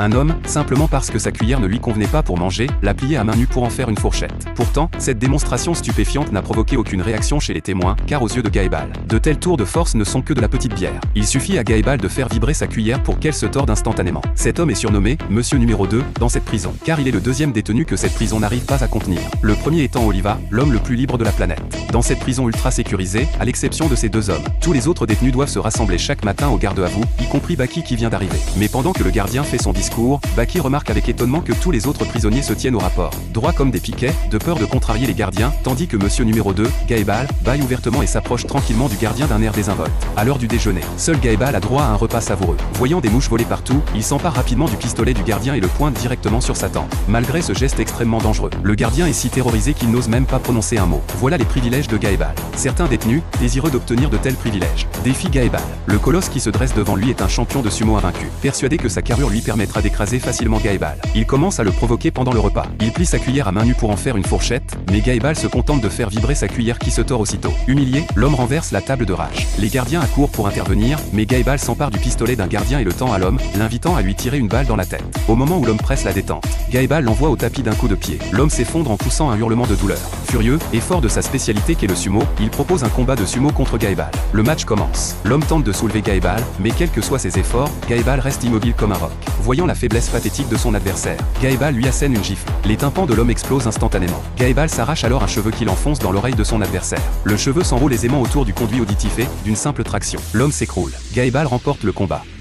Un homme, simplement parce que sa cuillère ne lui convenait pas pour manger, l'a pliée à main nue pour en faire une fourchette. Pourtant, cette démonstration stupéfiante n'a provoqué aucune réaction chez les témoins, car aux yeux de Gaëbal, de tels tours de force ne sont que de la petite bière. Il suffit à Gaëbal de faire vibrer sa cuillère pour qu'elle se torde instantanément. Cet homme est surnommé « Monsieur numéro 2 » dans cette prison, car il est le deuxième détenu que cette prison n'arrive pas à contenir. Le premier étant Oliva, l'homme le plus libre de la planète. Dans cette prison ultra sécurisée, à l'exception de ces deux hommes, tous les autres détenus doivent se rassembler chaque matin au garde à vous, y compris Baki qui vient d'arriver. Mais pendant que le gardien fait son discours, Baki remarque avec étonnement que tous les autres prisonniers se tiennent au rapport, droit comme des piquets, de peur de contrarier les gardiens, tandis que monsieur numéro 2, Gaëbal, bâille ouvertement et s'approche tranquillement du gardien d'un air désinvolte. À l'heure du déjeuner, seul Gaëbal a droit à un repas savoureux. Voyant des mouches voler partout, il s'empare rapidement du pistolet du gardien et le pointe directement sur sa tempe. Malgré ce geste extrêmement dangereux, le gardien est si terrorisé qu'il n'ose même pas prononcer un mot. Voilà les privilèges de Gaëbal. Certains détenus, désireux d'obtenir de tels privilèges, défient Gaëbal. Le colosse qui se dresse devant lui est un champion de sumo invaincu, persuadé que sa carrure lui permettra d'écraser facilement Gaëbal. Il commence à le provoquer pendant le repas. Il plie sa cuillère à main nue pour en faire une fourchette, mais Gaëbal se contente de faire vibrer sa cuillère qui se tord aussitôt. Humilié, l'homme renverse la table de rage. Les gardiens accourent pour intervenir, mais Gaëbal s'empare du pistolet d'un gardien et le tend à l'homme, l'invitant à lui tirer une balle dans la tête. Au moment où l'homme presse la détente, Gaëbal l'envoie au tapis d'un coup de pied. L'homme s'effondre en poussant un hurlement de douleur. Furieux, et fort de sa spécialité qu'est le sumo, il propose un combat de sumo contre Gaëbal. Le match commence. L'homme tente de soulever Gaëbal, mais quels que soient ses efforts, Gaëbal reste immobile comme un roc. Voyant la faiblesse pathétique de son adversaire, Gaëbal lui assène une gifle. Les tympans de l'homme explosent instantanément. Gaëbal s'arrache alors un cheveu qu'il enfonce dans l'oreille de son adversaire. Le cheveu s'enroule aisément autour du conduit auditif et, d'une simple traction, l'homme s'écroule. Gaëbal remporte le combat.